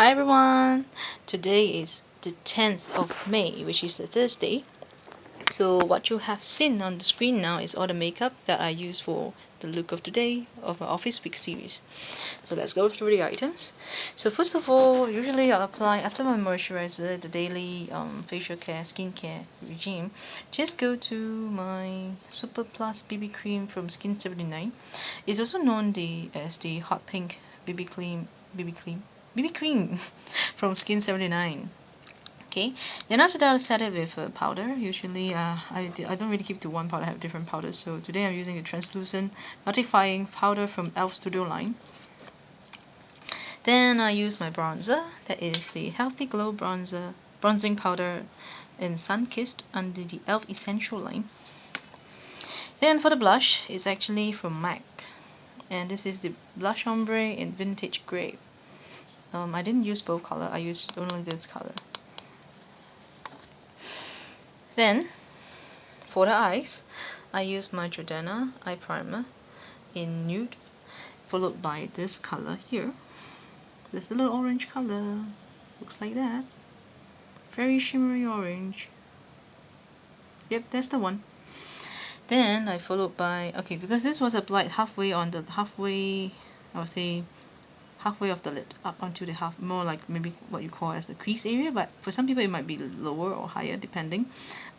Hi everyone! Today is the 10th of May, which is the Thursday. So what you have seen on the screen now is all the makeup that I use for the look of today of my Office Week series. So let's go through the items. So first of all, usually I'll apply after my moisturizer, the daily facial care, skincare regime. Just go to my Super Plus BB cream from Skin 79. It's also known as the hot pink BB cream from Skin 79. Okay, then after that I'll set it with powder. Usually I don't really keep to one powder, I have different powders. So today I'm using a translucent mattifying powder from e.l.f. Studio line. Then I use my bronzer, that is the Healthy Glow bronzing powder in Sun Kissed under the e.l.f. Essential line. Then for the blush, it's actually from MAC, and this is the blush ombre in Vintage Grey. I didn't use both color, I used only this color. Then for the eyes, I use my Jordana eye primer in nude, followed by this color here. This little orange color, looks like that. Very shimmery orange. Yep, that's the one. Then I followed by, okay, because this was applied halfway on the I would say halfway of the lid, up onto the half, more like maybe what you call as the crease area, but for some people it might be lower or higher depending,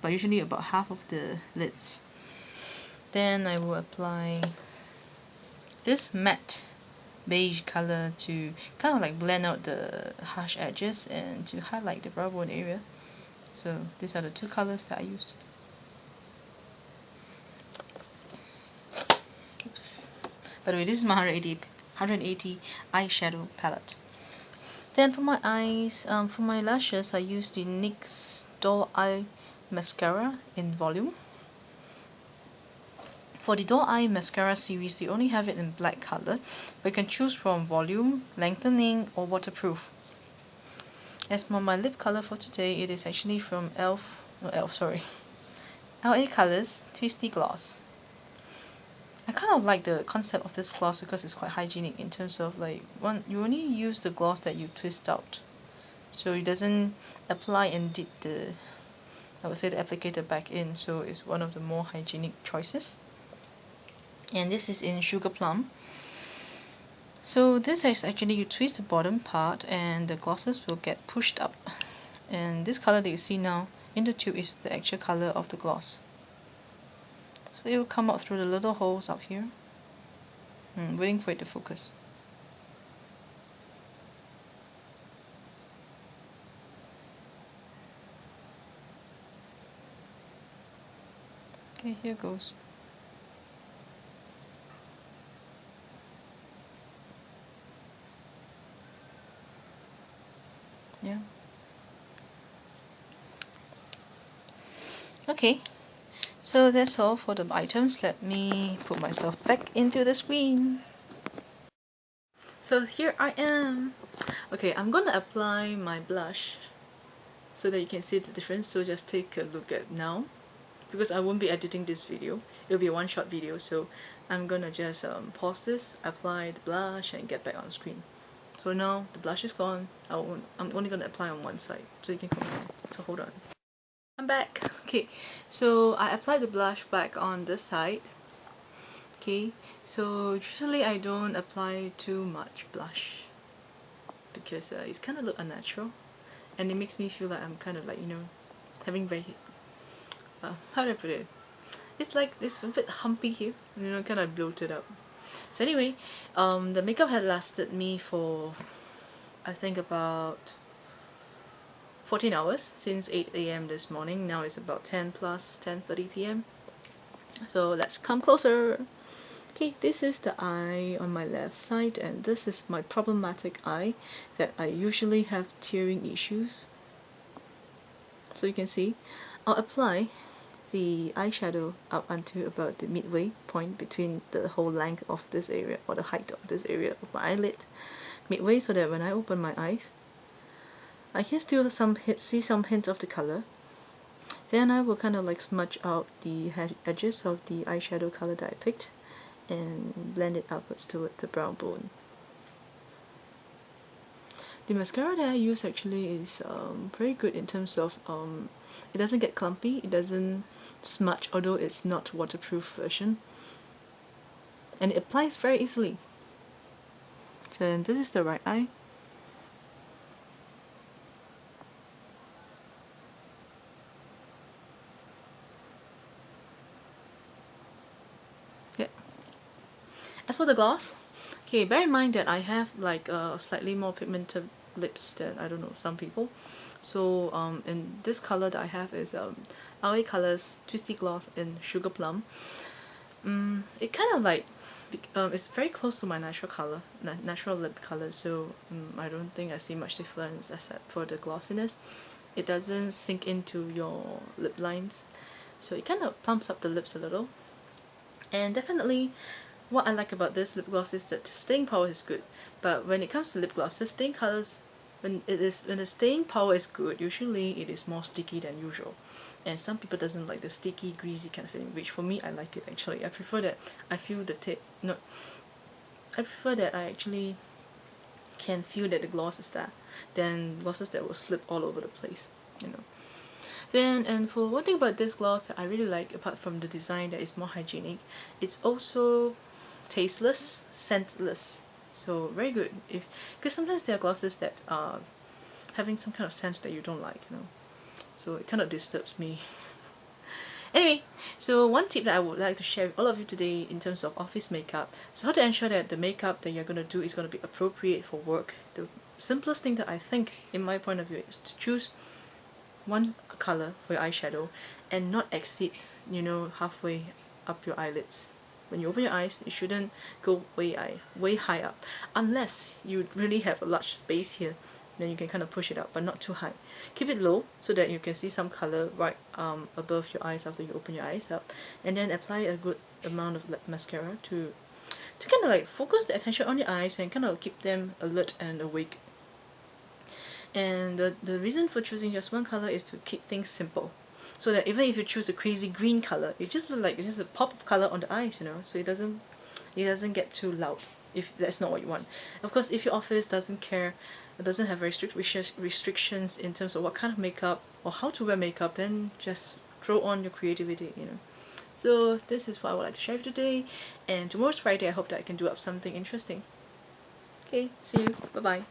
but usually about half of the lids. Then I will apply this matte beige color to kind of like blend out the harsh edges and to highlight the brow bone area. So these are the two colors that I used. Oops. By the way, this is my 180 eyeshadow palette. Then for my eyes, for my lashes, I use the NYX Doll Eye Mascara in volume. For the Doll Eye Mascara series, they only have it in black color, but you can choose from volume, lengthening, or waterproof. As for my lip color for today, it is actually from LA Colors Twisty Gloss. I kind of like the concept of this gloss because it's quite hygienic in terms of like, you only use the gloss that you twist out, so it doesn't apply and dip the, I would say, the applicator back in, so it's one of the more hygienic choices. And this is in Sugar Plum. So this is actually, you twist the bottom part and the glosses will get pushed up, and this color that you see now in the tube is the actual color of the gloss. So it will come out through the little holes up here. Waiting for it to focus. Okay, here goes. Yeah. Okay, so that's all for the items. Let me put myself back into the screen. So here I am. Okay, I'm gonna apply my blush so that you can see the difference. So just take a look at now, because I won't be editing this video. It'll be a one-shot video, so I'm gonna just pause this, apply the blush, and get back on screen. So now the blush is gone. I'm only gonna apply on one side, so you can compare. So hold on. I'm back. Okay, so I applied the blush back on this side. Okay, so usually I don't apply too much blush because it's kind of look unnatural, and it makes me feel like I'm kind of like, you know, having very how do I put it? It's like it's a bit humpy here, you know, kind of bloated up. So anyway, the makeup had lasted me for I think about 14 hours since 8 a.m. this morning. Now it's about 10 plus 10:30 p.m. So let's come closer. Okay, this is the eye on my left side, and this is my problematic eye that I usually have tearing issues. So you can see, I'll apply the eyeshadow up until about the midway point between the whole length of this area, or the height of this area of my eyelid, midway, so that when I open my eyes, I can still see some hint of the color. Then I will kind of like smudge out the edges of the eyeshadow color that I picked and blend it upwards towards the brow bone. The mascara that I use actually is very good in terms of it doesn't get clumpy, it doesn't smudge, although it's not waterproof version, and it applies very easily. So this is the right eye. Yeah. As for the gloss, okay, bear in mind that I have like slightly more pigmented lips than, I don't know, some people. So in this color that I have is LA Colors Twisty Gloss in Sugar Plum. It kind of like it's very close to my natural color, natural lip color. So I don't think I see much difference except for the glossiness. It doesn't sink into your lip lines, so it kind of plumps up the lips a little. And definitely, what I like about this lip gloss is that the staying power is good. But when it comes to lip glosses, staying colors, when the staying power is good, usually it is more sticky than usual. And some people doesn't like the sticky, greasy kind of feeling, which for me I like it actually. I prefer that I feel the tip. No, I prefer that I actually can feel that the gloss is there, than glosses that will slip all over the place. You know. Then, and for one thing about this gloss that I really like, apart from the design that is more hygienic, it's also tasteless, scentless. So very good. If because sometimes there are glosses that are having some kind of scent that you don't like, you know. So it kind of disturbs me. Anyway, so one tip that I would like to share with all of you today in terms of office makeup. So how to ensure that the makeup that you're gonna do is gonna be appropriate for work. The simplest thing that I think, in my point of view, is to choose one color for your eyeshadow and not exceed, you know, halfway up your eyelids. When you open your eyes, it shouldn't go way high up, unless you really have a large space here. Then you can kind of push it up, but not too high. Keep it low so that you can see some color right above your eyes after you open your eyes up, and then apply a good amount of mascara to kind of like focus the attention on your eyes and kind of keep them alert and awake. And the reason for choosing just one color is to keep things simple. So that even if you choose a crazy green color, it just looks like it's just a pop of color on the eyes, you know, so it doesn't get too loud if that's not what you want. Of course, if your office doesn't care, it doesn't have very strict restrictions in terms of what kind of makeup or how to wear makeup, then just throw on your creativity, you know. So this is what I would like to share today, and tomorrow's Friday. I hope that I can do up something interesting. Okay, see you. Bye bye.